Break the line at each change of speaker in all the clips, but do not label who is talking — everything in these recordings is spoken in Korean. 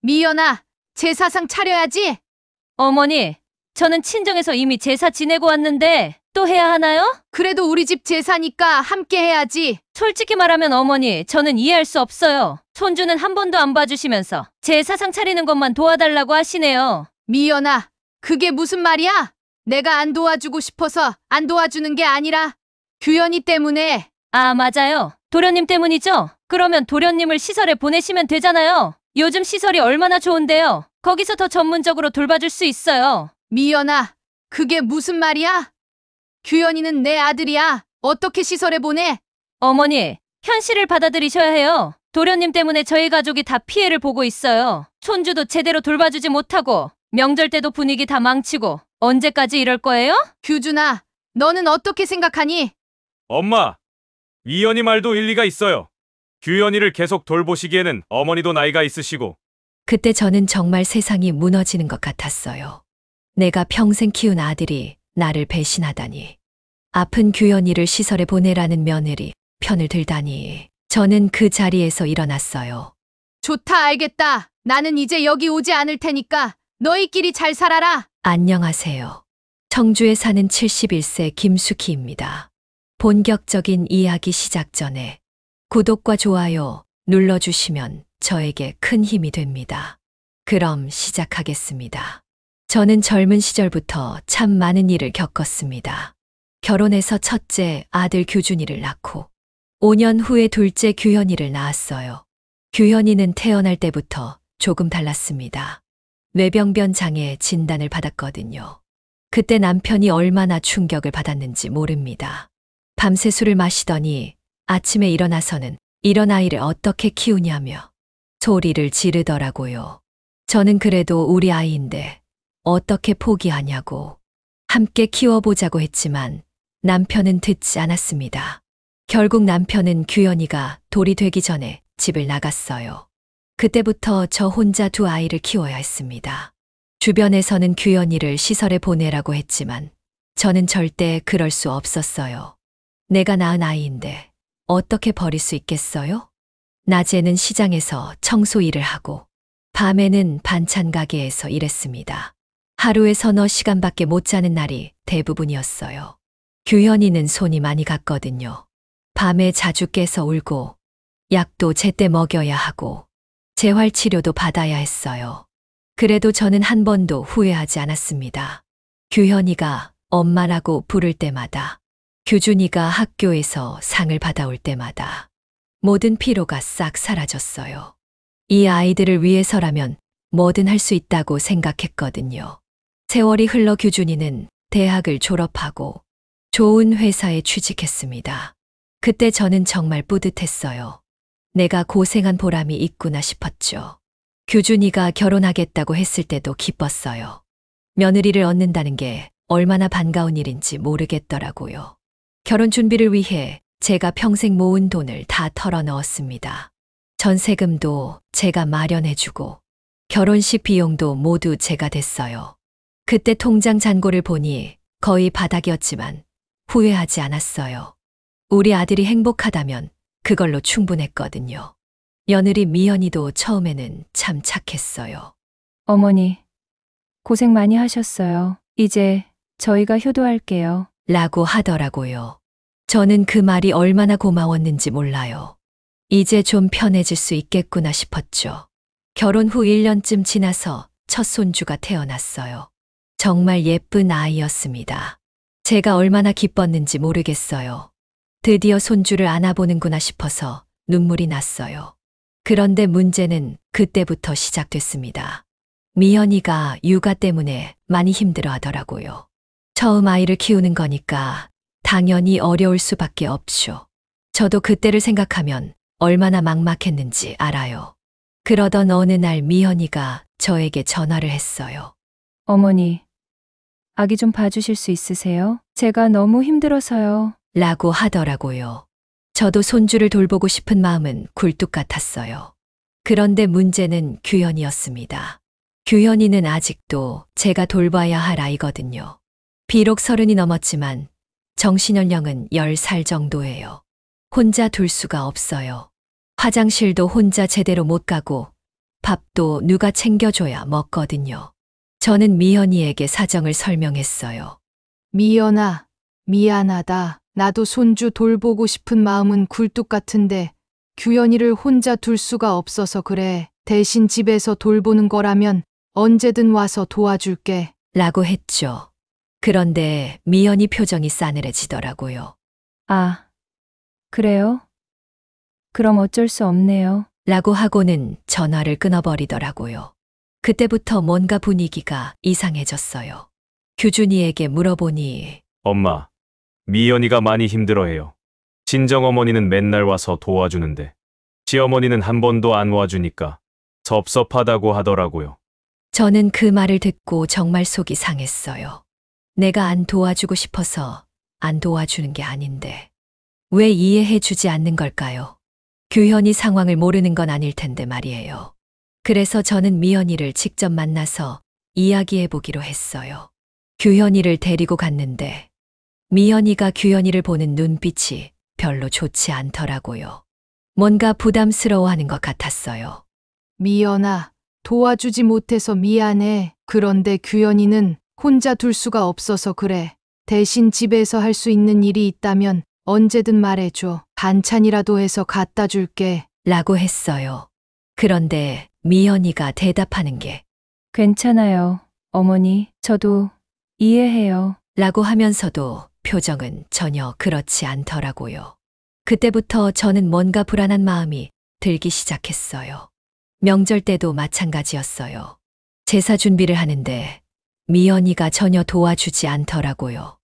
미연아, 제사상 차려야지.
어머니, 저는 친정에서 이미 제사 지내고 왔는데 또 해야 하나요?
그래도 우리 집 제사니까 함께 해야지.
솔직히 말하면 어머니, 저는 이해할 수 없어요. 손주는 한 번도 안 봐주시면서 제사상 차리는 것만 도와달라고 하시네요.
미연아, 그게 무슨 말이야? 내가 안 도와주고 싶어서 안 도와주는 게 아니라 규현이 때문에.
아, 맞아요. 도련님 때문이죠? 그러면 도련님을 시설에 보내시면 되잖아요. 요즘 시설이 얼마나 좋은데요. 거기서 더 전문적으로 돌봐줄 수 있어요.
미연아, 그게 무슨 말이야? 규현이는 내 아들이야. 어떻게 시설에 보내?
어머니, 현실을 받아들이셔야 해요. 도련님 때문에 저희 가족이 다 피해를 보고 있어요. 손주도 제대로 돌봐주지 못하고 명절 때도 분위기 다 망치고 언제까지 이럴 거예요?
규준아, 너는 어떻게 생각하니?
엄마, 이현이 말도 일리가 있어요. 규현이를 계속 돌보시기에는 어머니도 나이가 있으시고.
그때 저는 정말 세상이 무너지는 것 같았어요. 내가 평생 키운 아들이 나를 배신하다니. 아픈 규현이를 시설에 보내라는 며느리 편을 들다니. 저는 그 자리에서 일어났어요.
좋다, 알겠다. 나는 이제 여기 오지 않을 테니까 너희끼리 잘 살아라.
안녕하세요. 청주에 사는 71세 김수키입니다. 본격적인 이야기 시작 전에 구독과 좋아요 눌러주시면 저에게 큰 힘이 됩니다. 그럼 시작하겠습니다. 저는 젊은 시절부터 참 많은 일을 겪었습니다. 결혼해서 첫째 아들 규준이를 낳고 5년 후에 둘째 규현이를 낳았어요. 규현이는 태어날 때부터 조금 달랐습니다. 뇌병변 장애 진단을 받았거든요. 그때 남편이 얼마나 충격을 받았는지 모릅니다. 밤새 술을 마시더니 아침에 일어나서는 이런 아이를 어떻게 키우냐며 소리를 지르더라고요. 저는 그래도 우리 아이인데 어떻게 포기하냐고 함께 키워보자고 했지만 남편은 듣지 않았습니다. 결국 남편은 규현이가 돌이 되기 전에 집을 나갔어요. 그때부터 저 혼자 두 아이를 키워야 했습니다. 주변에서는 규현이를 시설에 보내라고 했지만 저는 절대 그럴 수 없었어요. 내가 낳은 아이인데 어떻게 버릴 수 있겠어요? 낮에는 시장에서 청소 일을 하고 밤에는 반찬 가게에서 일했습니다. 하루에 서너 시간밖에 못 자는 날이 대부분이었어요. 규현이는 손이 많이 갔거든요. 밤에 자주 깨서 울고 약도 제때 먹여야 하고 재활치료도 받아야 했어요. 그래도 저는 한 번도 후회하지 않았습니다. 규현이가 엄마라고 부를 때마다, 규준이가 학교에서 상을 받아올 때마다 모든 피로가 싹 사라졌어요. 이 아이들을 위해서라면 뭐든 할 수 있다고 생각했거든요. 세월이 흘러 규준이는 대학을 졸업하고 좋은 회사에 취직했습니다. 그때 저는 정말 뿌듯했어요. 내가 고생한 보람이 있구나 싶었죠. 규준이가 결혼하겠다고 했을 때도 기뻤어요. 며느리를 얻는다는 게 얼마나 반가운 일인지 모르겠더라고요. 결혼 준비를 위해 제가 평생 모은 돈을 다 털어 넣었습니다. 전세금도 제가 마련해주고 결혼식 비용도 모두 제가 댔어요. 그때 통장 잔고를 보니 거의 바닥이었지만 후회하지 않았어요. 우리 아들이 행복하다면 그걸로 충분했거든요. 며느리 미연이도 처음에는 참 착했어요.
어머니, 고생 많이 하셨어요. 이제 저희가 효도할게요.
라고 하더라고요. 저는 그 말이 얼마나 고마웠는지 몰라요. 이제 좀 편해질 수 있겠구나 싶었죠. 결혼 후 1년쯤 지나서 첫 손주가 태어났어요. 정말 예쁜 아이였습니다. 제가 얼마나 기뻤는지 모르겠어요. 드디어 손주를 안아보는구나 싶어서 눈물이 났어요. 그런데 문제는 그때부터 시작됐습니다. 미연이가 육아 때문에 많이 힘들어 하더라고요. 처음 아이를 키우는 거니까 당연히 어려울 수밖에 없죠. 저도 그때를 생각하면 얼마나 막막했는지 알아요. 그러던 어느 날 미연이가 저에게 전화를 했어요.
어머니, 아기 좀 봐주실 수 있으세요? 제가 너무 힘들어서요.
라고 하더라고요. 저도 손주를 돌보고 싶은 마음은 굴뚝 같았어요. 그런데 문제는 규현이었습니다. 규현이는 아직도 제가 돌봐야 할 아이거든요. 비록 30이 넘었지만 정신연령은 10살 정도예요. 혼자 둘 수가 없어요. 화장실도 혼자 제대로 못 가고 밥도 누가 챙겨줘야 먹거든요. 저는 미연이에게 사정을 설명했어요.
미연아, 미안하다. 나도 손주 돌보고 싶은 마음은 굴뚝 같은데 규현이를 혼자 둘 수가 없어서 그래. 대신 집에서 돌보는 거라면 언제든 와서 도와줄게.
라고 했죠. 그런데 미연이 표정이 싸늘해지더라고요.
아, 그래요? 그럼 어쩔 수 없네요.
라고 하고는 전화를 끊어버리더라고요. 그때부터 뭔가 분위기가 이상해졌어요. 규준이에게 물어보니
엄마, 미연이가 많이 힘들어해요. 친정어머니는 맨날 와서 도와주는데 시어머니는 한 번도 안 와주니까 섭섭하다고 하더라고요.
저는 그 말을 듣고 정말 속이 상했어요. 내가 안 도와주고 싶어서 안 도와주는 게 아닌데 왜 이해해 주지 않는 걸까요? 규현이 상황을 모르는 건 아닐 텐데 말이에요. 그래서 저는 미연이를 직접 만나서 이야기해 보기로 했어요. 규현이를 데리고 갔는데 미연이가 규현이를 보는 눈빛이 별로 좋지 않더라고요. 뭔가 부담스러워하는 것 같았어요.
미연아, 도와주지 못해서 미안해. 그런데 규현이는 혼자 둘 수가 없어서 그래. 대신 집에서 할 수 있는 일이 있다면 언제든 말해줘. 반찬이라도 해서 갖다 줄게.
라고 했어요. 그런데 미연이가 대답하는 게
괜찮아요. 어머니, 저도 이해해요.
라고 하면서도 표정은 전혀 그렇지 않더라고요. 그때부터 저는 뭔가 불안한 마음이 들기 시작했어요. 명절 때도 마찬가지였어요. 제사 준비를 하는데 미연이가 전혀 도와주지 않더라고요.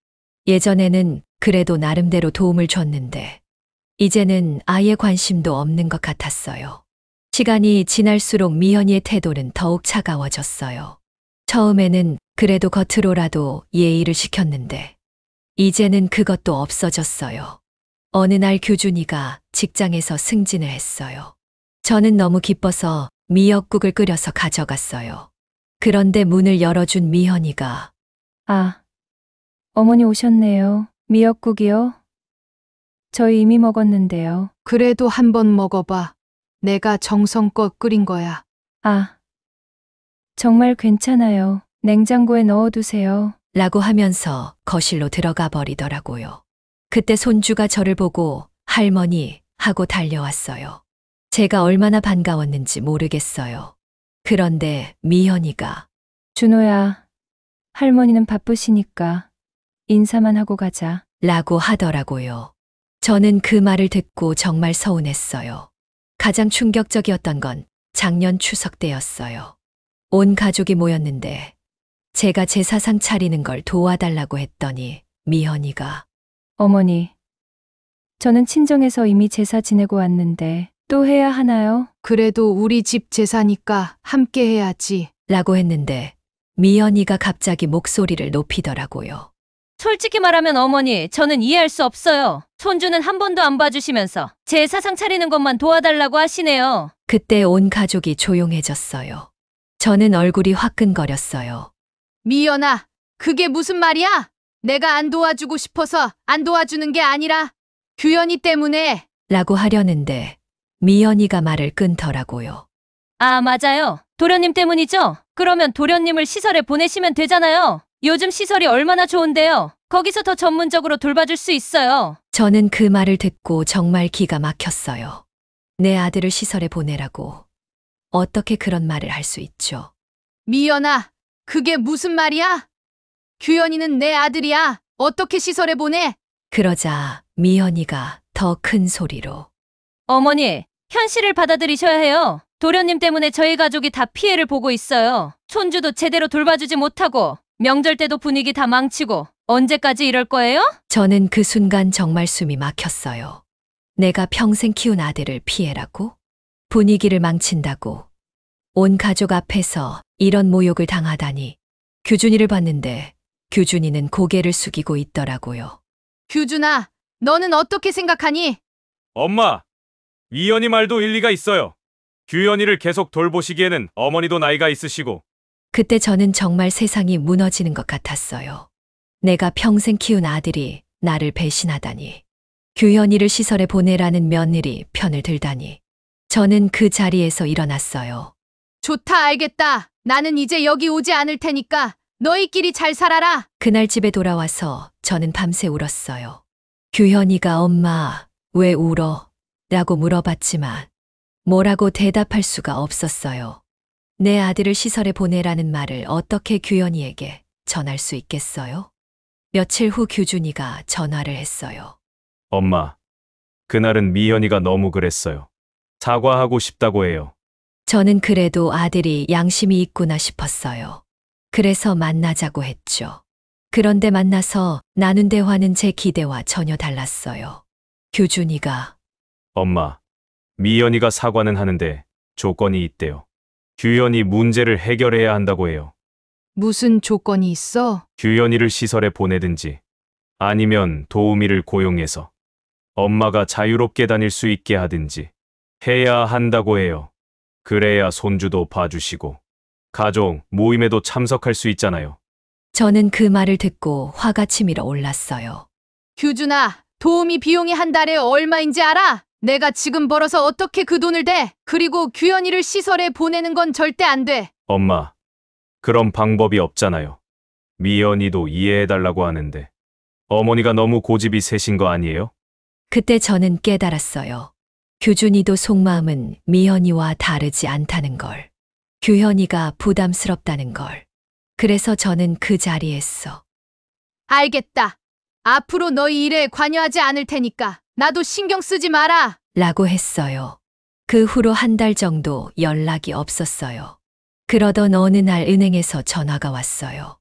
예전에는 그래도 나름대로 도움을 줬는데 이제는 아예 관심도 없는 것 같았어요. 시간이 지날수록 미연이의 태도는 더욱 차가워졌어요. 처음에는 그래도 겉으로라도 예의를 시켰는데 이제는 그것도 없어졌어요. 어느 날 규준이가 직장에서 승진을 했어요. 저는 너무 기뻐서 미역국을 끓여서 가져갔어요. 그런데 문을 열어준 미연이가
아, 어머니 오셨네요. 미역국이요? 저희 이미 먹었는데요.
그래도 한번 먹어봐. 내가 정성껏 끓인 거야.
아, 정말 괜찮아요. 냉장고에 넣어두세요.
라고 하면서 거실로 들어가 버리더라고요. 그때 손주가 저를 보고 할머니 하고 달려왔어요. 제가 얼마나 반가웠는지 모르겠어요. 그런데 미연이가
준호야, 할머니는 바쁘시니까 인사만 하고 가자.
라고 하더라고요. 저는 그 말을 듣고 정말 서운했어요. 가장 충격적이었던 건 작년 추석 때였어요. 온 가족이 모였는데 제가 제사상 차리는 걸 도와달라고 했더니 미연이가
어머니, 저는 친정에서 이미 제사 지내고 왔는데 또 해야 하나요?
그래도 우리 집 제사니까 함께 해야지.
라고 했는데 미연이가 갑자기 목소리를 높이더라고요.
솔직히 말하면 어머니, 저는 이해할 수 없어요. 손주는 한 번도 안 봐주시면서 제 사상 차리는 것만 도와달라고 하시네요.
그때 온 가족이 조용해졌어요. 저는 얼굴이 화끈거렸어요.
미연아, 그게 무슨 말이야? 내가 안 도와주고 싶어서 안 도와주는 게 아니라 규현이 때문에.
라고 하려는데 미연이가 말을 끊더라고요.
아, 맞아요. 도련님 때문이죠? 그러면 도련님을 시설에 보내시면 되잖아요. 요즘 시설이 얼마나 좋은데요. 거기서 더 전문적으로 돌봐줄 수 있어요.
저는 그 말을 듣고 정말 기가 막혔어요. 내 아들을 시설에 보내라고. 어떻게 그런 말을 할 수 있죠?
미연아, 그게 무슨 말이야? 규현이는 내 아들이야. 어떻게 시설에 보내?
그러자 미연이가 더 큰 소리로
어머니, 현실을 받아들이셔야 해요. 도련님 때문에 저희 가족이 다 피해를 보고 있어요. 손주도 제대로 돌봐주지 못하고 명절 때도 분위기 다 망치고 언제까지 이럴 거예요?
저는 그 순간 정말 숨이 막혔어요. 내가 평생 키운 아들을 피해라고? 분위기를 망친다고? 온 가족 앞에서 이런 모욕을 당하다니. 규준이를 봤는데 규준이는 고개를 숙이고 있더라고요.
규준아, 너는 어떻게 생각하니?
엄마, 미연이 말도 일리가 있어요. 규현이를 계속 돌보시기에는 어머니도 나이가 있으시고
그때 저는 정말 세상이 무너지는 것 같았어요. 내가 평생 키운 아들이 나를 배신하다니. 규현이를 시설에 보내라는 며느리 편을 들다니. 저는 그 자리에서 일어났어요.
좋다, 알겠다. 나는 이제 여기 오지 않을 테니까 너희끼리 잘 살아라.
그날 집에 돌아와서 저는 밤새 울었어요. 규현이가 엄마, 왜 울어? 라고 물어봤지만 뭐라고 대답할 수가 없었어요. 내 아들을 시설에 보내라는 말을 어떻게 규현이에게 전할 수 있겠어요? 며칠 후 규준이가 전화를 했어요.
엄마, 그날은 미연이가 너무 그랬어요. 사과하고 싶다고 해요.
저는 그래도 아들이 양심이 있구나 싶었어요. 그래서 만나자고 했죠. 그런데 만나서 나눈 대화는 제 기대와 전혀 달랐어요. 규준이가
엄마, 미연이가 사과는 하는데 조건이 있대요. 규현이 문제를 해결해야 한다고 해요.
무슨 조건이 있어?
규현이를 시설에 보내든지 아니면 도우미를 고용해서 엄마가 자유롭게 다닐 수 있게 하든지 해야 한다고 해요. 그래야 손주도 봐주시고 가족 모임에도 참석할 수 있잖아요.
저는 그 말을 듣고 화가 치밀어 올랐어요.
규준아, 도우미 비용이 한 달에 얼마인지 알아? 내가 지금 벌어서 어떻게 그 돈을 대? 그리고 규현이를 시설에 보내는 건 절대 안 돼.
엄마, 그런 방법이 없잖아요. 미연이도 이해해달라고 하는데 어머니가 너무 고집이 세신 거 아니에요?
그때 저는 깨달았어요. 규준이도 속마음은 미현이와 다르지 않다는 걸. 규현이가 부담스럽다는 걸. 그래서 저는 그 자리에서
알겠다. 앞으로 너희 일에 관여하지 않을 테니까 나도 신경 쓰지 마라.
라고 했어요. 그 후로 한 달 정도 연락이 없었어요. 그러던 어느 날 은행에서 전화가 왔어요.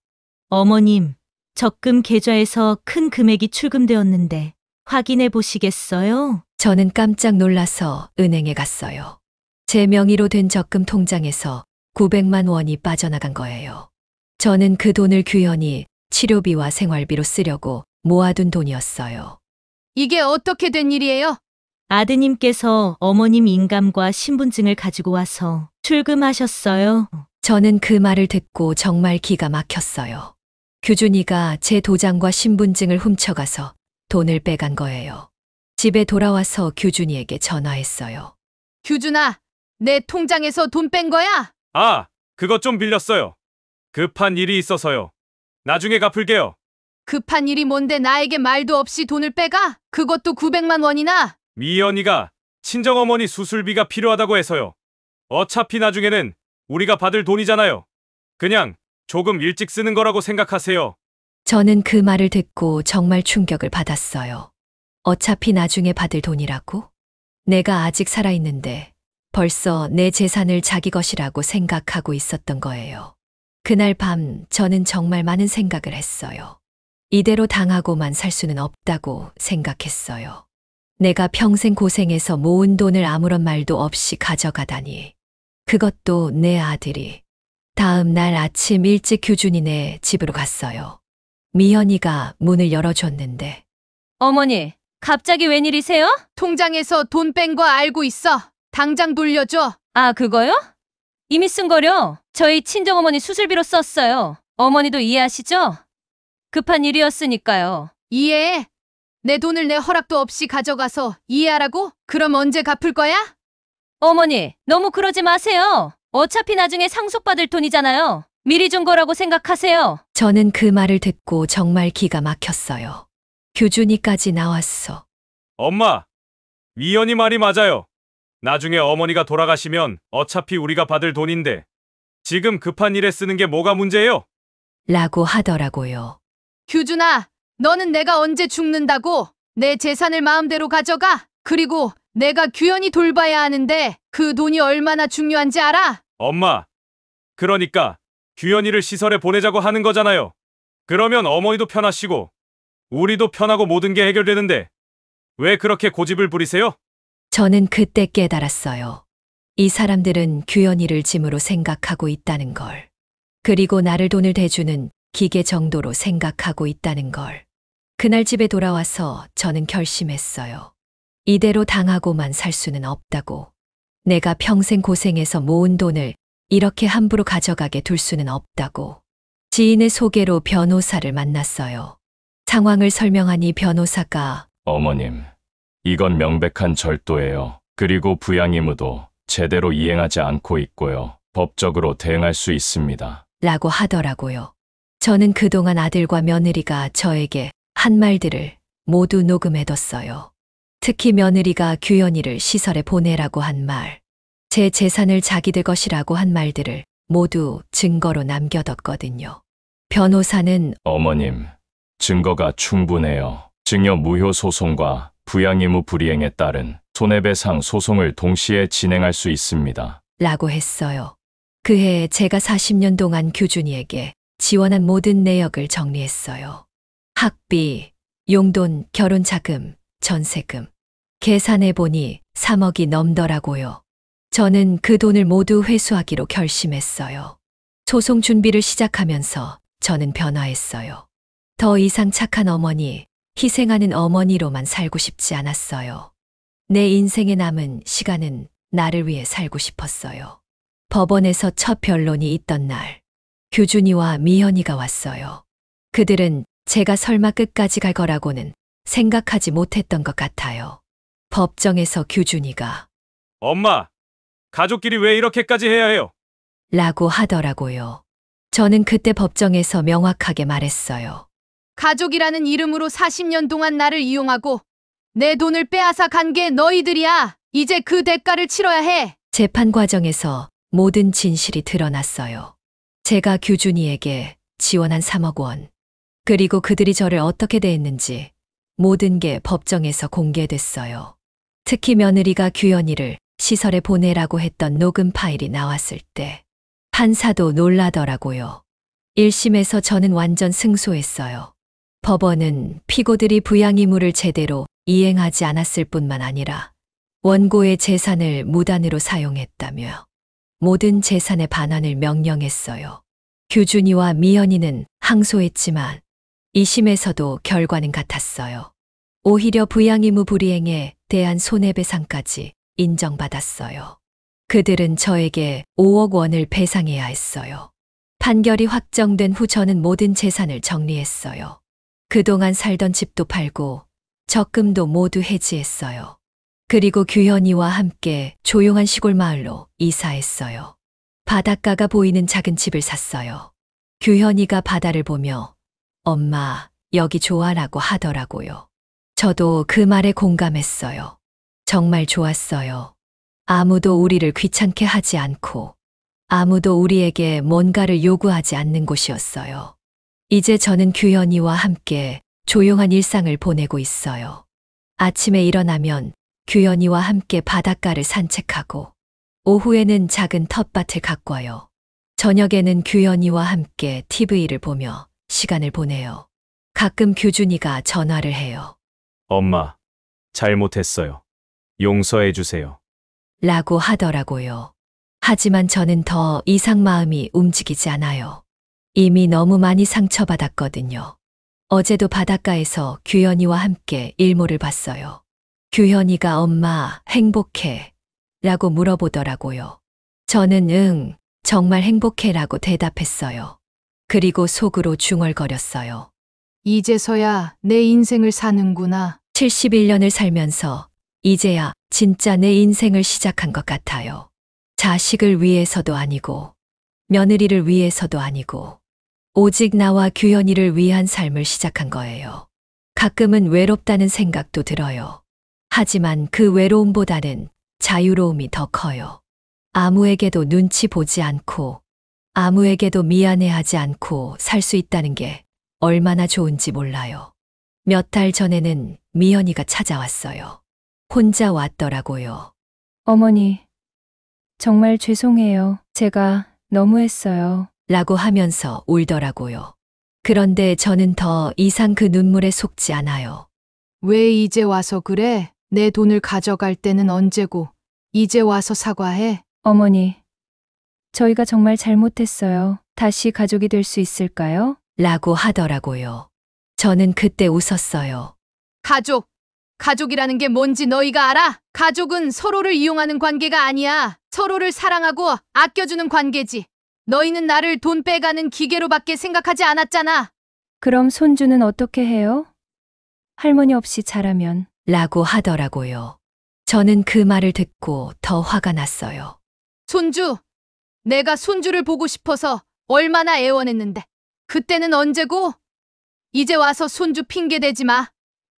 어머님, 적금 계좌에서 큰 금액이 출금되었는데 확인해 보시겠어요?
저는 깜짝 놀라서 은행에 갔어요. 제 명의로 된 적금 통장에서 900만 원이 빠져나간 거예요. 저는 그 돈을 규현이 치료비와 생활비로 쓰려고 모아둔 돈이었어요.
이게 어떻게 된 일이에요?
아드님께서 어머님 인감과 신분증을 가지고 와서 출금하셨어요.
저는 그 말을 듣고 정말 기가 막혔어요. 규준이가 제 도장과 신분증을 훔쳐가서 돈을 빼간 거예요. 집에 돌아와서 규준이에게 전화했어요.
규준아, 내 통장에서 돈 뺀 거야?
아, 그것 좀 빌렸어요. 급한 일이 있어서요. 나중에 갚을게요.
급한 일이 뭔데 나에게 말도 없이 돈을 빼가? 그것도 900만 원이나?
미연이가 친정어머니 수술비가 필요하다고 해서요. 어차피 나중에는 우리가 받을 돈이잖아요. 그냥 조금 일찍 쓰는 거라고 생각하세요.
저는 그 말을 듣고 정말 충격을 받았어요. 어차피 나중에 받을 돈이라고? 내가 아직 살아있는데 벌써 내 재산을 자기 것이라고 생각하고 있었던 거예요. 그날 밤 저는 정말 많은 생각을 했어요. 이대로 당하고만 살 수는 없다고 생각했어요. 내가 평생 고생해서 모은 돈을 아무런 말도 없이 가져가다니. 그것도 내 아들이. 다음 날 아침 일찍 규준이네 집으로 갔어요. 미연이가 문을 열어줬는데
어머니, 갑자기 웬일이세요?
통장에서 돈 뺀 거 알고 있어. 당장 돌려줘.
아, 그거요? 이미 쓴 거요. 저희 친정어머니 수술비로 썼어요. 어머니도 이해하시죠? 급한 일이었으니까요.
이해해. 내 돈을 내 허락도 없이 가져가서 이해하라고? 그럼 언제 갚을 거야?
어머니, 너무 그러지 마세요. 어차피 나중에 상속받을 돈이잖아요. 미리 준 거라고 생각하세요.
저는 그 말을 듣고 정말 기가 막혔어요. 규준이까지 나왔어.
엄마, 미연이 말이 맞아요. 나중에 어머니가 돌아가시면 어차피 우리가 받을 돈인데 지금 급한 일에 쓰는 게 뭐가 문제예요?
라고 하더라고요.
규준아, 너는 내가 언제 죽는다고? 내 재산을 마음대로 가져가. 그리고 내가 규현이 돌봐야 하는데 그 돈이 얼마나 중요한지 알아?
엄마, 그러니까 규현이를 시설에 보내자고 하는 거잖아요. 그러면 어머니도 편하시고 우리도 편하고 모든 게 해결되는데 왜 그렇게 고집을 부리세요?
저는 그때 깨달았어요. 이 사람들은 규현이를 짐으로 생각하고 있다는 걸. 그리고 나를 돈을 대주는 기계 정도로 생각하고 있다는 걸. 그날 집에 돌아와서 저는 결심했어요. 이대로 당하고만 살 수는 없다고. 내가 평생 고생해서 모은 돈을 이렇게 함부로 가져가게 둘 수는 없다고. 지인의 소개로 변호사를 만났어요. 상황을 설명하니 변호사가
어머님, 이건 명백한 절도예요. 그리고 부양 의무도 제대로 이행하지 않고 있고요. 법적으로 대응할 수 있습니다.
라고 하더라고요. 저는 그동안 아들과 며느리가 저에게 한 말들을 모두 녹음해뒀어요. 특히 며느리가 규현이를 시설에 보내라고 한 말, 제 재산을 자기들 것이라고 한 말들을 모두 증거로 남겨뒀거든요. 변호사는
어머님, 증거가 충분해요. 증여 무효 소송과 부양의무 불이행에 따른 손해배상 소송을 동시에 진행할 수 있습니다.
라고 했어요. 그해 제가 40년 동안 규준이에게 지원한 모든 내역을 정리했어요. 학비, 용돈, 결혼자금, 전세금. 계산해보니 3억이 넘더라고요. 저는 그 돈을 모두 회수하기로 결심했어요. 소송 준비를 시작하면서 저는 변화했어요. 더 이상 착한 어머니, 희생하는 어머니로만 살고 싶지 않았어요. 내 인생에 남은 시간은 나를 위해 살고 싶었어요. 법원에서 첫 변론이 있던 날, 규준이와 미현이가 왔어요. 그들은 제가 설마 끝까지 갈 거라고는 생각하지 못했던 것 같아요. 법정에서 규준이가
엄마, 가족끼리 왜 이렇게까지 해야 해요?
라고 하더라고요. 저는 그때 법정에서 명확하게 말했어요.
가족이라는 이름으로 40년 동안 나를 이용하고 내 돈을 빼앗아 간 게 너희들이야. 이제 그 대가를 치러야 해.
재판 과정에서 모든 진실이 드러났어요. 제가 규준이에게 지원한 3억 원, 그리고 그들이 저를 어떻게 대했는지 모든 게 법정에서 공개됐어요. 특히 며느리가 규현이를 시설에 보내라고 했던 녹음 파일이 나왔을 때 판사도 놀라더라고요. 1심에서 저는 완전 승소했어요. 법원은 피고들이 부양 의무를 제대로 이행하지 않았을 뿐만 아니라 원고의 재산을 무단으로 사용했다며 모든 재산의 반환을 명령했어요. 규준이와 미연이는 항소했지만 2심에서도 결과는 같았어요. 오히려 부양 의무 불이행에 대한 손해배상까지 인정받았어요. 그들은 저에게 5억 원을 배상해야 했어요. 판결이 확정된 후 저는 모든 재산을 정리했어요. 그동안 살던 집도 팔고 적금도 모두 해지했어요. 그리고 규현이와 함께 조용한 시골 마을로 이사했어요. 바닷가가 보이는 작은 집을 샀어요. 규현이가 바다를 보며 엄마, 여기 좋아라고 하더라고요. 저도 그 말에 공감했어요. 정말 좋았어요. 아무도 우리를 귀찮게 하지 않고 아무도 우리에게 뭔가를 요구하지 않는 곳이었어요. 이제 저는 규현이와 함께 조용한 일상을 보내고 있어요. 아침에 일어나면 규현이와 함께 바닷가를 산책하고 오후에는 작은 텃밭을 가꿔요. 저녁에는 규현이와 함께 TV를 보며 시간을 보내요. 가끔 규준이가 전화를 해요.
엄마, 잘못했어요. 용서해 주세요.
라고 하더라고요. 하지만 저는 더 이상 마음이 움직이지 않아요. 이미 너무 많이 상처받았거든요. 어제도 바닷가에서 규현이와 함께 일몰을 봤어요. 규현이가 엄마, 행복해? 라고 물어보더라고요. 저는 응, 정말 행복해 라고 대답했어요. 그리고 속으로 중얼거렸어요.
이제서야 내 인생을 사는구나.
71년을 살면서 이제야 진짜 내 인생을 시작한 것 같아요. 자식을 위해서도 아니고 며느리를 위해서도 아니고 오직 나와 규현이를 위한 삶을 시작한 거예요. 가끔은 외롭다는 생각도 들어요. 하지만 그 외로움보다는 자유로움이 더 커요. 아무에게도 눈치 보지 않고 아무에게도 미안해하지 않고 살 수 있다는 게 얼마나 좋은지 몰라요. 몇 달 전에는 미연이가 찾아왔어요. 혼자 왔더라고요.
어머니, 정말 죄송해요. 제가 너무했어요.
라고 하면서 울더라고요. 그런데 저는 더 이상 그 눈물에 속지 않아요.
왜 이제 와서 그래? 내 돈을 가져갈 때는 언제고 이제 와서 사과해.
어머니, 저희가 정말 잘못했어요. 다시 가족이 될 수 있을까요?
라고 하더라고요. 저는 그때 웃었어요.
가족이라는 게 뭔지 너희가 알아? 가족은 서로를 이용하는 관계가 아니야. 서로를 사랑하고 아껴주는 관계지. 너희는 나를 돈 빼가는 기계로밖에 생각하지 않았잖아.
그럼 손주는 어떻게 해요? 할머니 없이 자라면.
라고 하더라고요. 저는 그 말을 듣고 더 화가 났어요.
손주, 내가 손주를 보고 싶어서 얼마나 애원했는데. 그때는 언제고? 이제 와서 손주 핑계 대지 마.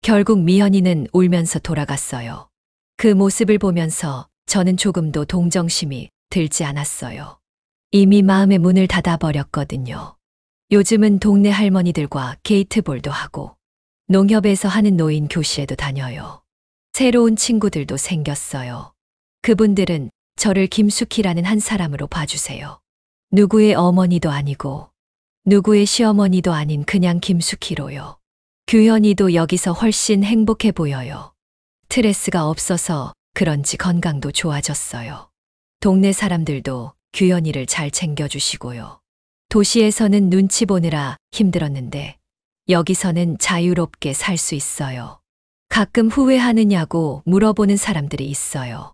결국 미연이는 울면서 돌아갔어요. 그 모습을 보면서 저는 조금도 동정심이 들지 않았어요. 이미 마음의 문을 닫아버렸거든요. 요즘은 동네 할머니들과 게이트볼도 하고 농협에서 하는 노인 교실에도 다녀요. 새로운 친구들도 생겼어요. 그분들은 저를 김숙희라는 한 사람으로 봐주세요. 누구의 어머니도 아니고 누구의 시어머니도 아닌 그냥 김숙희로요. 규현이도 여기서 훨씬 행복해 보여요. 스트레스가 없어서 그런지 건강도 좋아졌어요. 동네 사람들도 규현이를 잘 챙겨주시고요. 도시에서는 눈치 보느라 힘들었는데 여기서는 자유롭게 살 수 있어요. 가끔 후회하느냐고 물어보는 사람들이 있어요.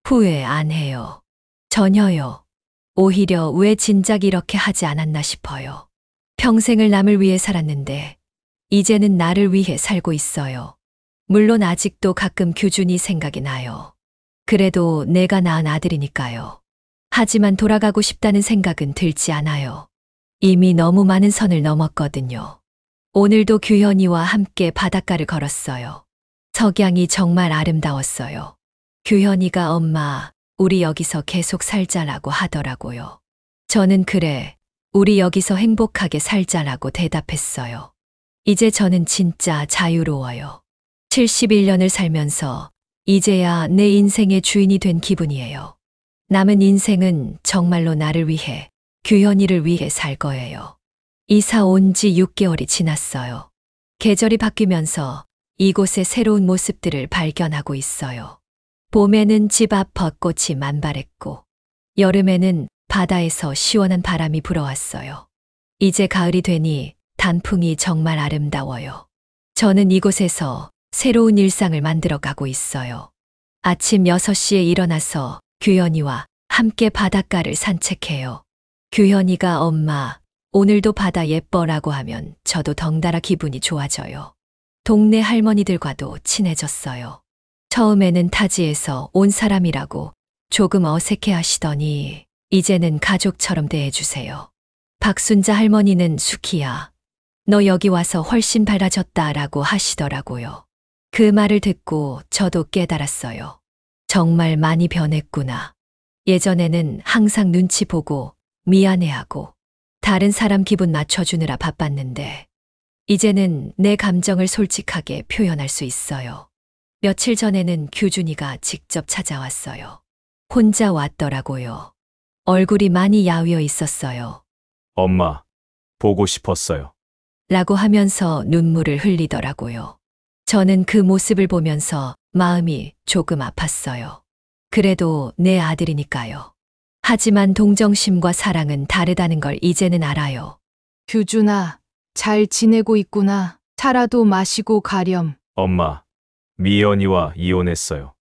후회 안 해요. 전혀요. 오히려 왜 진작 이렇게 하지 않았나 싶어요. 평생을 남을 위해 살았는데 이제는 나를 위해 살고 있어요. 물론 아직도 가끔 규준이 생각이 나요. 그래도 내가 낳은 아들이니까요. 하지만 돌아가고 싶다는 생각은 들지 않아요. 이미 너무 많은 선을 넘었거든요. 오늘도 규현이와 함께 바닷가를 걸었어요. 석양이 정말 아름다웠어요. 규현이가 엄마, 우리 여기서 계속 살자라고 하더라고요. 저는 그래, 우리 여기서 행복하게 살자라고 대답했어요. 이제 저는 진짜 자유로워요. 71년을 살면서 이제야 내 인생의 주인이 된 기분이에요. 남은 인생은 정말로 나를 위해, 규현이를 위해 살 거예요. 이사 온 지 6개월이 지났어요. 계절이 바뀌면서 이곳의 새로운 모습들을 발견하고 있어요. 봄에는 집 앞 벚꽃이 만발했고, 여름에는 바다에서 시원한 바람이 불어왔어요. 이제 가을이 되니 단풍이 정말 아름다워요. 저는 이곳에서 새로운 일상을 만들어가고 있어요. 아침 6시에 일어나서 규현이와 함께 바닷가를 산책해요. 규현이가 엄마, 오늘도 바다 예뻐라고 하면 저도 덩달아 기분이 좋아져요. 동네 할머니들과도 친해졌어요. 처음에는 타지에서 온 사람이라고 조금 어색해 하시더니 이제는 가족처럼 대해주세요. 박순자 할머니는 수키야, 너 여기 와서 훨씬 밝아졌다라고 하시더라고요. 그 말을 듣고 저도 깨달았어요. 정말 많이 변했구나. 예전에는 항상 눈치 보고 미안해하고 다른 사람 기분 맞춰주느라 바빴는데 이제는 내 감정을 솔직하게 표현할 수 있어요. 며칠 전에는 규준이가 직접 찾아왔어요. 혼자 왔더라고요. 얼굴이 많이 야위어 있었어요.
엄마, 보고 싶었어요.
라고 하면서 눈물을 흘리더라고요. 저는 그 모습을 보면서 마음이 조금 아팠어요. 그래도 내 아들이니까요. 하지만 동정심과 사랑은 다르다는 걸 이제는 알아요.
규준아, 잘 지내고 있구나. 차라도 마시고 가렴.
엄마, 미연이와 이혼했어요.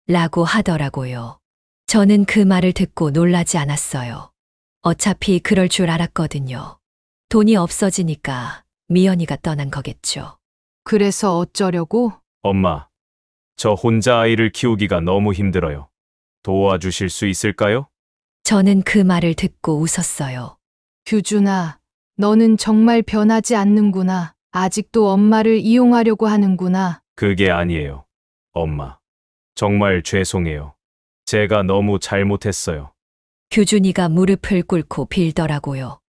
라고 하더라고요. 저는 그 말을 듣고 놀라지 않았어요. 어차피 그럴 줄 알았거든요. 돈이 없어지니까 미연이가 떠난 거겠죠.
그래서 어쩌려고?
엄마, 저 혼자 아이를 키우기가 너무 힘들어요. 도와주실 수 있을까요?
저는 그 말을 듣고 웃었어요.
규준아, 너는 정말 변하지 않는구나. 아직도 엄마를 이용하려고 하는구나.
그게 아니에요. 엄마, 정말 죄송해요. 제가 너무 잘못했어요.
규준이가 무릎을 꿇고 빌더라고요.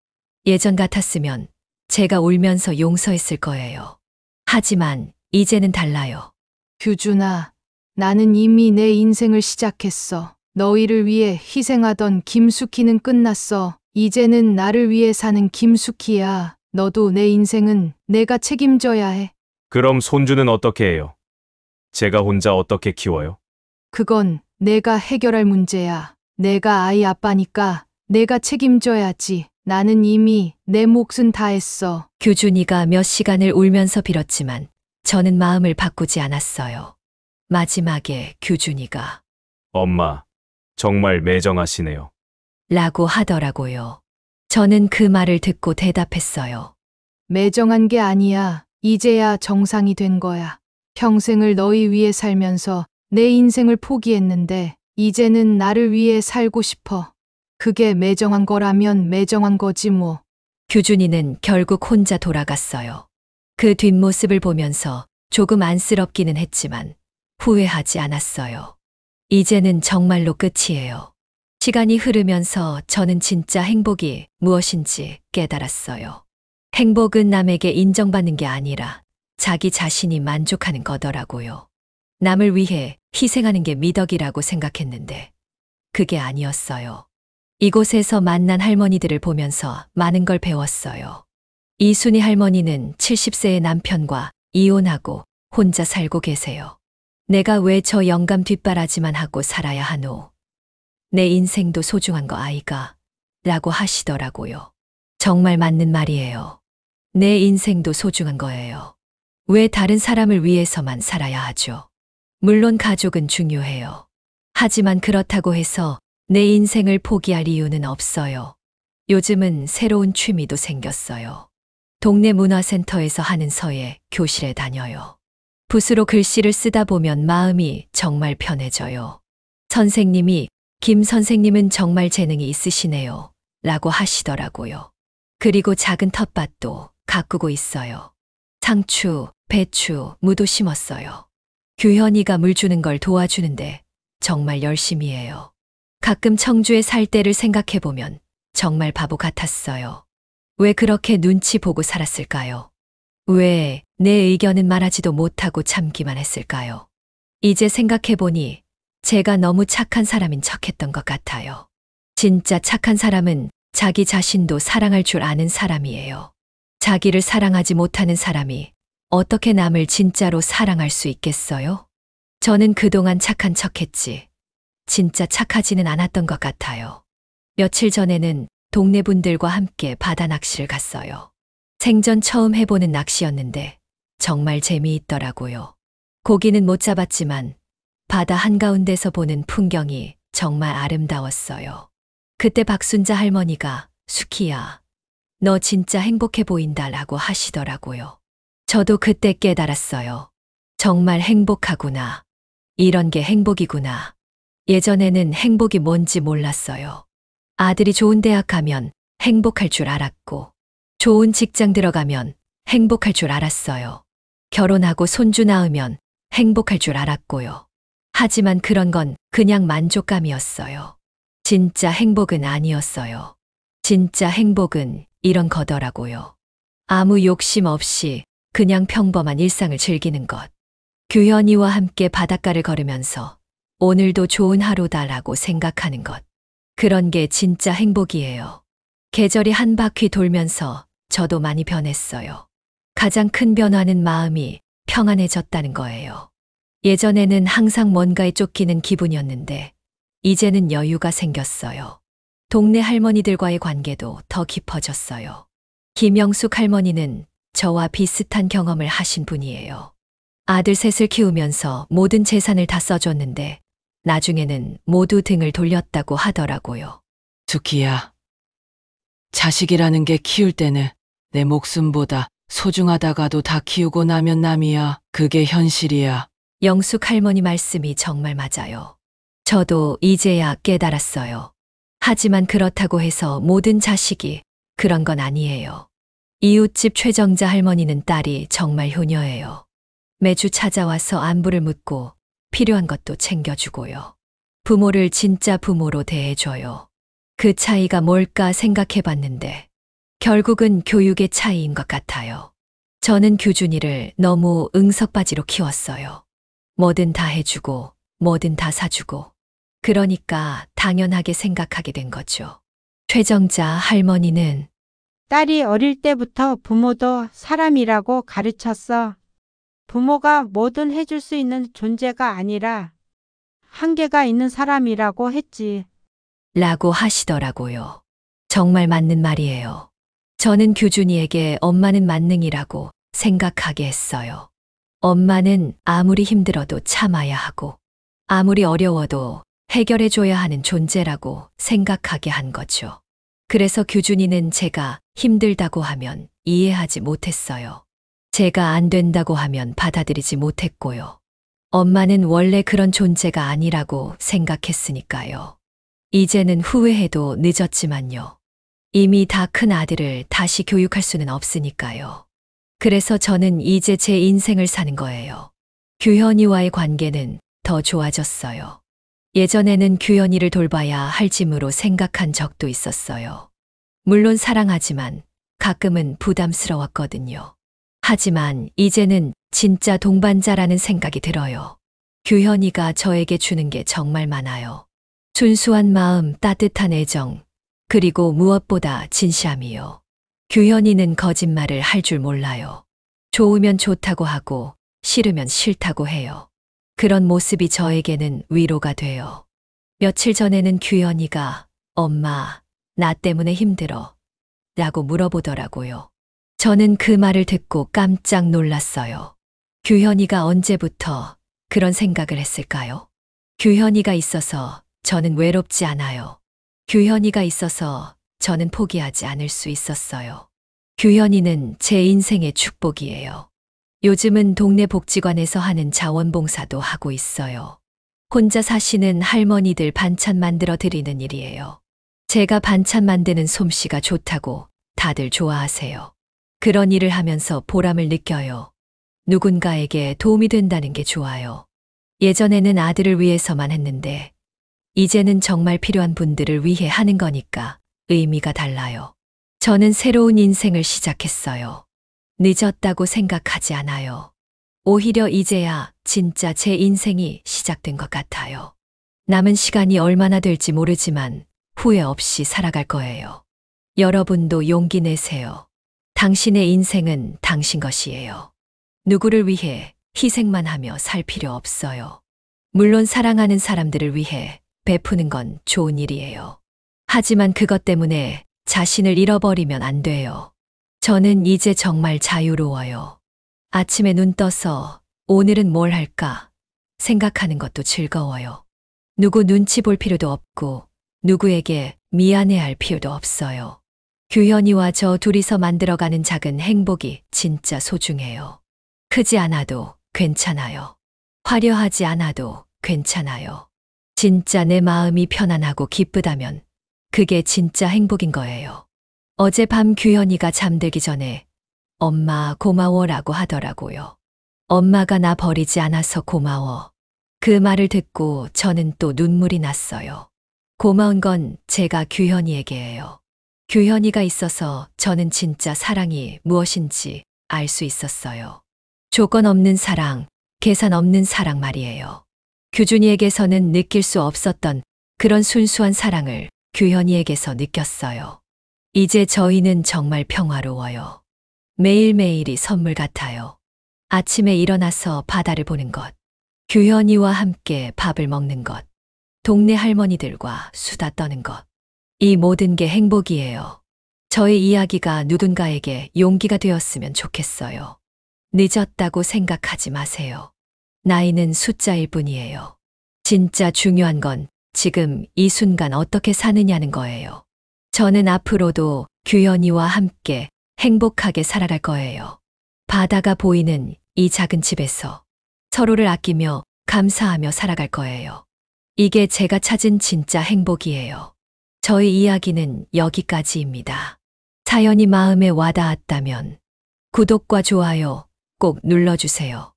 예전 같았으면 제가 울면서 용서했을 거예요. 하지만 이제는 달라요.
규준아, 나는 이미 내 인생을 시작했어. 너희를 위해 희생하던 김숙희는 끝났어. 이제는 나를 위해 사는 김숙희야. 너도 내 인생은 내가 책임져야 해.
그럼 손주는 어떻게 해요? 제가 혼자 어떻게 키워요?
그건 내가 해결할 문제야. 내가 아이 아빠니까 내가 책임져야지. 나는 이미 내 몫은 다 했어.
규준이가 몇 시간을 울면서 빌었지만 저는 마음을 바꾸지 않았어요. 마지막에 규준이가
엄마, 정말 매정하시네요.
라고 하더라고요. 저는 그 말을 듣고 대답했어요.
매정한 게 아니야. 이제야 정상이 된 거야. 평생을 너희 위해 살면서 내 인생을 포기했는데 이제는 나를 위해 살고 싶어. 그게 매정한 거라면 매정한 거지 뭐.
규준이는 결국 혼자 돌아갔어요. 그 뒷모습을 보면서 조금 안쓰럽기는 했지만 후회하지 않았어요. 이제는 정말로 끝이에요. 시간이 흐르면서 저는 진짜 행복이 무엇인지 깨달았어요. 행복은 남에게 인정받는 게 아니라 자기 자신이 만족하는 거더라고요. 남을 위해 희생하는 게 미덕이라고 생각했는데 그게 아니었어요. 이곳에서 만난 할머니들을 보면서 많은 걸 배웠어요. 이순희 할머니는 70세의 남편과 이혼하고 혼자 살고 계세요. 내가 왜 저 영감 뒷바라지만 하고 살아야 하노? 내 인생도 소중한 거 아이가? 라고 하시더라고요. 정말 맞는 말이에요. 내 인생도 소중한 거예요. 왜 다른 사람을 위해서만 살아야 하죠? 물론 가족은 중요해요. 하지만 그렇다고 해서 내 인생을 포기할 이유는 없어요. 요즘은 새로운 취미도 생겼어요. 동네 문화센터에서 하는 서예 교실에 다녀요. 붓으로 글씨를 쓰다 보면 마음이 정말 편해져요. 선생님이 김 선생님은 정말 재능이 있으시네요. 라고 하시더라고요. 그리고 작은 텃밭도 가꾸고 있어요. 상추, 배추, 무도 심었어요. 규현이가 물 주는 걸 도와주는데 정말 열심히 해요. 가끔 청주에 살 때를 생각해보면 정말 바보 같았어요. 왜 그렇게 눈치 보고 살았을까요? 왜 내 의견은 말하지도 못하고 참기만 했을까요? 이제 생각해보니 제가 너무 착한 사람인 척했던 것 같아요. 진짜 착한 사람은 자기 자신도 사랑할 줄 아는 사람이에요. 자기를 사랑하지 못하는 사람이 어떻게 남을 진짜로 사랑할 수 있겠어요? 저는 그동안 착한 척했지. 진짜 착하지는 않았던 것 같아요. 며칠 전에는 동네 분들과 함께 바다 낚시를 갔어요. 생전 처음 해보는 낚시였는데 정말 재미있더라고요. 고기는 못 잡았지만 바다 한가운데서 보는 풍경이 정말 아름다웠어요. 그때 박순자 할머니가 수키야, 너 진짜 행복해 보인다 라고 하시더라고요. 저도 그때 깨달았어요. 정말 행복하구나. 이런 게 행복이구나. 예전에는 행복이 뭔지 몰랐어요. 아들이 좋은 대학 가면 행복할 줄 알았고, 좋은 직장 들어가면 행복할 줄 알았어요. 결혼하고 손주 낳으면 행복할 줄 알았고요. 하지만 그런 건 그냥 만족감이었어요. 진짜 행복은 아니었어요. 진짜 행복은 이런 거더라고요. 아무 욕심 없이 그냥 평범한 일상을 즐기는 것. 규현이와 함께 바닷가를 걸으면서 오늘도 좋은 하루다라고 생각하는 것. 그런 게 진짜 행복이에요. 계절이 한 바퀴 돌면서 저도 많이 변했어요. 가장 큰 변화는 마음이 평안해졌다는 거예요. 예전에는 항상 뭔가에 쫓기는 기분이었는데 이제는 여유가 생겼어요. 동네 할머니들과의 관계도 더 깊어졌어요. 김영숙 할머니는 저와 비슷한 경험을 하신 분이에요. 아들 셋을 키우면서 모든 재산을 다 써줬는데 나중에는 모두 등을 돌렸다고 하더라고요.
수키야, 자식이라는 게 키울 때는 내 목숨보다 소중하다가도 다 키우고 나면 남이야. 그게 현실이야.
영숙 할머니 말씀이 정말 맞아요. 저도 이제야 깨달았어요. 하지만 그렇다고 해서 모든 자식이 그런 건 아니에요. 이웃집 최정자 할머니는 딸이 정말 효녀예요. 매주 찾아와서 안부를 묻고 필요한 것도 챙겨주고요. 부모를 진짜 부모로 대해줘요. 그 차이가 뭘까 생각해봤는데 결국은 교육의 차이인 것 같아요. 저는 규준이를 너무 응석바지로 키웠어요. 뭐든 다 해주고 뭐든 다 사주고 그러니까 당연하게 생각하게 된 거죠. 최정자 할머니는
딸이 어릴 때부터 부모도 사람이라고 가르쳤어. 부모가 뭐든 해줄 수 있는 존재가 아니라 한계가 있는 사람이라고 했지.
라고 하시더라고요. 정말 맞는 말이에요. 저는 규준이에게 엄마는 만능이라고 생각하게 했어요. 엄마는 아무리 힘들어도 참아야 하고 아무리 어려워도 해결해줘야 하는 존재라고 생각하게 한 거죠. 그래서 규준이는 제가 힘들다고 하면 이해하지 못했어요. 제가 안 된다고 하면 받아들이지 못했고요. 엄마는 원래 그런 존재가 아니라고 생각했으니까요. 이제는 후회해도 늦었지만요. 이미 다 큰 아들을 다시 교육할 수는 없으니까요. 그래서 저는 이제 제 인생을 사는 거예요. 규현이와의 관계는 더 좋아졌어요. 예전에는 규현이를 돌봐야 할 짐으로 생각한 적도 있었어요. 물론 사랑하지만 가끔은 부담스러웠거든요. 하지만 이제는 진짜 동반자라는 생각이 들어요. 규현이가 저에게 주는 게 정말 많아요. 순수한 마음, 따뜻한 애정, 그리고 무엇보다 진시함이요. 규현이는 거짓말을 할 줄 몰라요. 좋으면 좋다고 하고 싫으면 싫다고 해요. 그런 모습이 저에게는 위로가 돼요. 며칠 전에는 규현이가 엄마, 나 때문에 힘들어 라고 물어보더라고요. 저는 그 말을 듣고 깜짝 놀랐어요. 규현이가 언제부터 그런 생각을 했을까요? 규현이가 있어서 저는 외롭지 않아요. 규현이가 있어서 저는 포기하지 않을 수 있었어요. 규현이는 제 인생의 축복이에요. 요즘은 동네 복지관에서 하는 자원봉사도 하고 있어요. 혼자 사시는 할머니들 반찬 만들어 드리는 일이에요. 제가 반찬 만드는 솜씨가 좋다고 다들 좋아하세요. 그런 일을 하면서 보람을 느껴요. 누군가에게 도움이 된다는 게 좋아요. 예전에는 아들을 위해서만 했는데 이제는 정말 필요한 분들을 위해 하는 거니까 의미가 달라요. 저는 새로운 인생을 시작했어요. 늦었다고 생각하지 않아요. 오히려 이제야 진짜 제 인생이 시작된 것 같아요. 남은 시간이 얼마나 될지 모르지만 후회 없이 살아갈 거예요. 여러분도 용기 내세요. 당신의 인생은 당신 것이에요. 누구를 위해 희생만 하며 살 필요 없어요. 물론 사랑하는 사람들을 위해 베푸는 건 좋은 일이에요. 하지만 그것 때문에 자신을 잃어버리면 안 돼요. 저는 이제 정말 자유로워요. 아침에 눈 떠서 오늘은 뭘 할까 생각하는 것도 즐거워요. 누구 눈치 볼 필요도 없고 누구에게 미안해할 필요도 없어요. 규현이와 저 둘이서 만들어가는 작은 행복이 진짜 소중해요. 크지 않아도 괜찮아요. 화려하지 않아도 괜찮아요. 진짜 내 마음이 편안하고 기쁘다면 그게 진짜 행복인 거예요. 어젯밤 규현이가 잠들기 전에 엄마 고마워라고 하더라고요. 엄마가 나 버리지 않아서 고마워. 그 말을 듣고 저는 또 눈물이 났어요. 고마운 건 제가 규현이에게예요. 규현이가 있어서 저는 진짜 사랑이 무엇인지 알 수 있었어요. 조건 없는 사랑, 계산 없는 사랑 말이에요. 규준이에게서는 느낄 수 없었던 그런 순수한 사랑을 규현이에게서 느꼈어요. 이제 저희는 정말 평화로워요. 매일매일이 선물 같아요. 아침에 일어나서 바다를 보는 것, 규현이와 함께 밥을 먹는 것, 동네 할머니들과 수다 떠는 것. 이 모든 게 행복이에요. 저의 이야기가 누군가에게 용기가 되었으면 좋겠어요. 늦었다고 생각하지 마세요. 나이는 숫자일 뿐이에요. 진짜 중요한 건 지금 이 순간 어떻게 사느냐는 거예요. 저는 앞으로도 규현이와 함께 행복하게 살아갈 거예요. 바다가 보이는 이 작은 집에서 서로를 아끼며 감사하며 살아갈 거예요. 이게 제가 찾은 진짜 행복이에요. 저의 이야기는 여기까지입니다. 사연이 마음에 와닿았다면 구독과 좋아요 꼭 눌러주세요.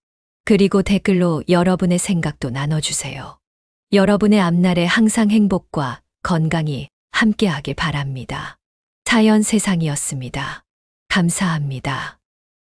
그리고 댓글로 여러분의 생각도 나눠주세요. 여러분의 앞날에 항상 행복과 건강이 함께하길 바랍니다. 사연 세상이었습니다. 감사합니다.